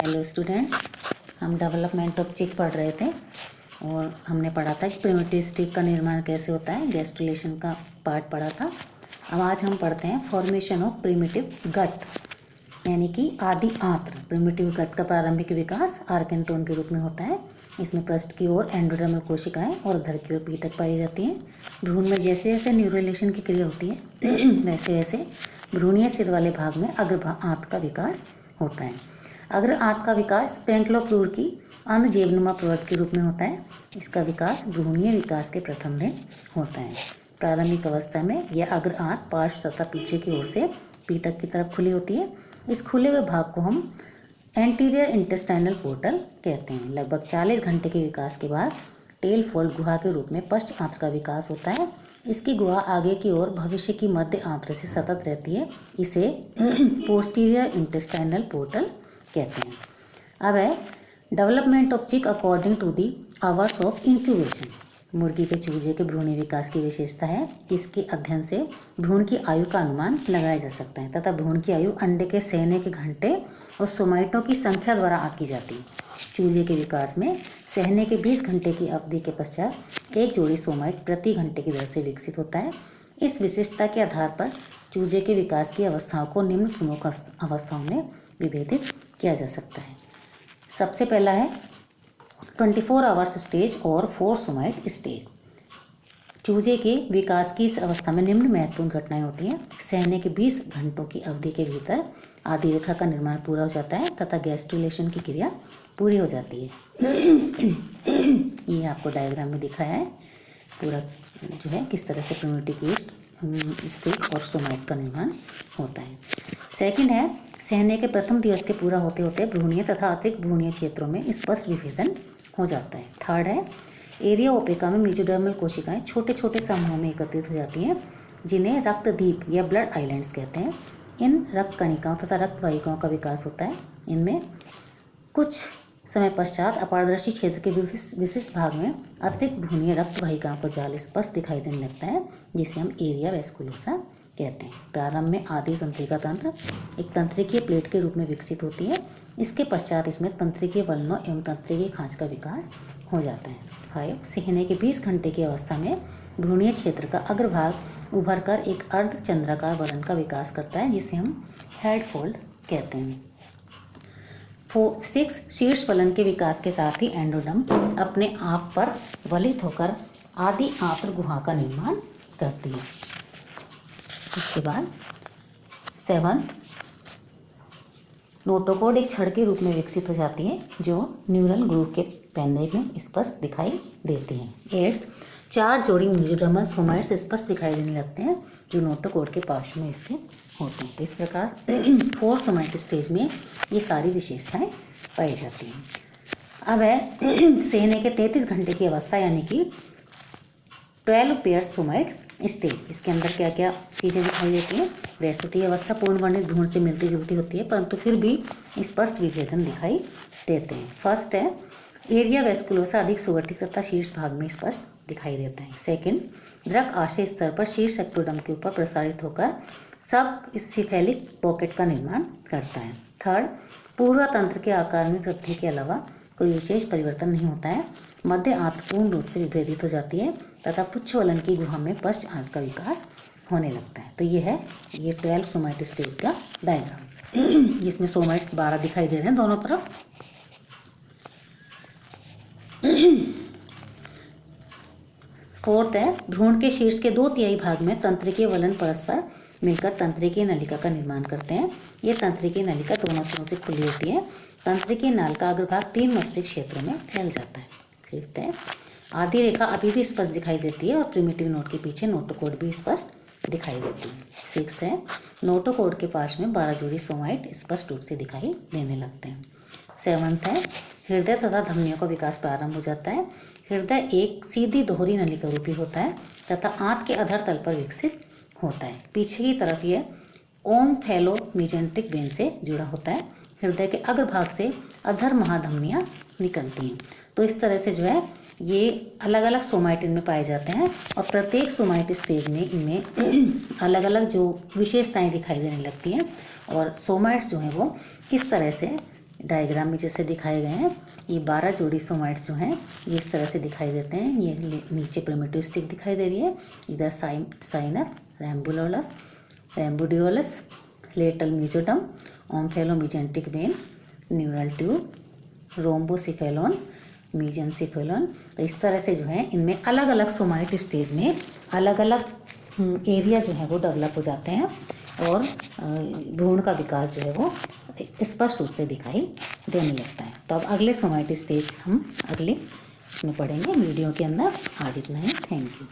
Hello students, हम development of चिक पढ़ रहे थे और हमने पढ़ा था कि प्रिमिटिव स्टिक का निर्माण कैसे होता है। गैस्ट्रुलेशन का पार्ट पढ़ा था। अब आज हम पढ़ते हैं फॉर्मेशन ऑफ प्रिमिटिव गट, यानी कि आदि आंत्र। प्रिमिटिव गट का प्रारंभिक विकास आर्केन्टोन के रूप में होता है। इसमें पृष्ठ की ओर एंडोडर्मल कोशिकाएं और उधर की ओर पीतक पाई जाती हैं। भ्रूण में जैसे जैसे न्यूरलेशन की क्रिया होती है वैसे वैसे भ्रूणीय सिर वाले भाग में अग्र आंत का विकास होता है। अग्र आंत का विकास स्पेंक्लोप्रूर की अंधजेबनुमा प्रवर्त के रूप में होता है। इसका विकास भ्रूणीय विकास के प्रथम दिन होता है। प्रारंभिक अवस्था में यह अग्र आंत पार्श्व तथा पीछे की ओर से पीतक की तरफ खुली होती है। इस खुले हुए भाग को हम एंटीरियर इंटेस्टाइनल पोर्टल कहते हैं। लगभग 40 घंटे के विकास के बाद टेल फोल्ड गुहा के रूप में पश्च आंत्र का विकास होता है। इसकी गुहा आगे की ओर भविष्य की मध्य आंत्र से सतत रहती है। इसे पोस्टीरियर इंटेस्टाइनल पोर्टल कहते हैं। अब है development of chick according to the hours of incubation. मुर्गी के चूजे के भ्रूणी विकास की विशेषता है कि इसके अध्ययन से भ्रूण की आयु का अनुमान लगाया जा सकता है तथा भ्रूण की आयु अंडे के सहने के घंटे और सोमाइटों की संख्या द्वारा आंकी जाती है। चूजे के विकास में सहने के 20 घंटे की अवधि के पश्चात एक जोड़ी सोमाइट प्रति घंटे की दर से विकसित होता है। इस विशिष्टता के आधार पर चूजे के विकास की अवस्थाओं को निम्न प्रमुख अवस्थाओं में विभेदित किया जा सकता है। सबसे पहला है 24 आवर्स स्टेज और 4 सोमाइट स्टेज। चूजे के विकास की इस अवस्था में निम्न महत्वपूर्ण घटनाएं होती हैं। सहने के 20 घंटों की अवधि के भीतर आदि रेखा का निर्माण पूरा हो जाता है तथा गैस्ट्रुलेशन की क्रिया पूरी हो जाती है। ये आपको डायग्राम में दिखाया है पूरा जो है किस तरह से प्रिमिटिव स्टिक और सोमाइट्स का निर्माण होता है। सेकंड है सहने के प्रथम दिवस के पूरा होते होते भ्रूणीय तथा अतिरिक्त भ्रूणीय क्षेत्रों में स्पष्ट विभेदन हो जाता है। थर्ड है एरिया ओपेका में मेसोडर्मल कोशिकाएं छोटे छोटे समूहों में एकत्रित हो जाती हैं, जिन्हें रक्तदीप या ब्लड आइलैंड्स कहते हैं। इन रक्त कणिकाओं तथा रक्त वाहिकाओं का विकास होता है। इनमें कुछ समय पश्चात अपारदर्शी क्षेत्र के विशिष्ट भाग में अतिरिक्त भ्रूणीय रक्त वाहिकाओं का जाल स्पष्ट दिखाई देने लगता है, जिसे हम एरिया वेस्कुलोसा कहते हैं। प्रारंभ में आदि तंत्रिका तंत्र एक तंत्रिकीय प्लेट के रूप में विकसित होती है। इसके पश्चात इसमें तंत्रिकीय वलनों एवं तंत्रिकीय खांच का विकास हो जाता है। 5 सहने के 20 घंटे की अवस्था में भ्रूणीय क्षेत्र का अग्रभाग उभर कर एक अर्ध चंद्राकार वलन का विकास करता है, जिसे हम हेड फोल्ड कहते हैं। 6 शीर्ष वलन के विकास के साथ ही एंडोडर्म अपने आप पर वलित होकर आदि आंत्र गुहा का निर्माण करती है। इसके बाद 7 नोटोकोड एक छड़ के रूप में विकसित हो जाती है, जो न्यूरल ग्रूव के पैने में स्पष्ट दिखाई देती हैं। 8 4 जोड़ी मेसोडर्मल सोमाइट्स स्पष्ट दिखाई देने लगते हैं, जो नोटोकोड के पास में स्थित होते हैं। तो इस प्रकार 4 सोमाइट स्टेज में ये सारी विशेषताएं पाई जाती हैं। अब है सहने के 33 घंटे की अवस्था, यानी कि 12 पेयर सोमाइट स्टेज। इसके अंदर क्या क्या चीज़ें दिखाई देती हैं। वैस्तुतीय अवस्था पूर्ण वर्णित भ्रूण से मिलती जुलती होती है, परंतु फिर भी स्पष्ट विभेदन दिखाई देते हैं। फर्स्ट है एरिया वेस्कुलोसा अधिक सुगठित तथा शीर्ष भाग में स्पष्ट दिखाई देता है। सेकंड द्रक आशय स्तर पर शीर्ष एक्टोडर्म के ऊपर प्रसारित होकर सब सिफेलिक पॉकेट का निर्माण करता है। थर्ड पूर्व तंत्र के आकार में वृद्धि के अलावा कोई विशेष परिवर्तन नहीं होता है। मध्य आंत्र पूर्ण रूप से विभेदित हो जाती है तथा पुच्छवलन की गुहा में पश्च आंत्र का विकास होने लगता है। तो ये है 12 सोमाइट स्टेज का डायग्राम, जिसमें सोमाइट्स 12 दिखाई दे रहे हैं दोनों तरफ। फोर्थ है भ्रूण के शीर्ष के 2/3 भाग में तंत्रिकीय वलन परस्पर मिलकर तंत्रिकीय नलिका का निर्माण करते हैं। ये तंत्रिकीय नलिका दोनों सिरों से खुली होती है। तंत्रिकीय नाल का अग्रभाग 3 मस्तिष्क क्षेत्रों में फैल जाता है। फिफ्थ है आदि रेखा अभी भी स्पष्ट दिखाई देती है और प्रिमिटिव नोड के पीछे नोटोकोड भी स्पष्ट दिखाई देती है। 6 है नोटोकोड के पास में 12 जोड़ी सोमाइट स्पष्ट रूप से दिखाई देने लगते हैं। 7 है हृदय तथा धमनियों का विकास प्रारंभ हो जाता है। हृदय एक सीधी दोहरी नलिका रूपी होता है तथा आंत के अधर तल पर विकसित होता है। पीछे की तरफ यह ओम्फैलोमीजेंट्रिक वेन से जुड़ा होता है। हृदय के अग्रभाग से अधर महाधमनियाँ निकलती हैं। तो इस तरह से जो है ये अलग अलग सोमाइट इनमें पाए जाते हैं और प्रत्येक सोमाइट स्टेज में इनमें अलग अलग जो विशेषताएं दिखाई देने लगती हैं और सोमाइट्स जो हैं वो किस तरह से डायग्राम में जैसे दिखाए गए हैं, ये 12 जोड़ी सोमाइट्स जो हैं ये इस तरह से दिखाई देते हैं। ये नीचे प्रिमिटिव स्टिक दिखाई दे रही है, इधर साइनस, रैम्बुलोलस, रैम्बुडियोलस, lateral mesoderm, omphalomesenteric vein, neural tube, rhombencephalon, mesencephalon. तो इस तरह से जो है इनमें अलग अलग सोमाइट स्टेज में अलग अलग एरिया जो है वो डेवलप हो जाते हैं और भ्रूण का विकास जो है वो स्पष्ट रूप से दिखाई देने लगता है। तो अब अगले सोमाइट स्टेज हम अगले इसमें पढ़ेंगे वीडियो के अंदर। आज इतना ही, थैंक यू।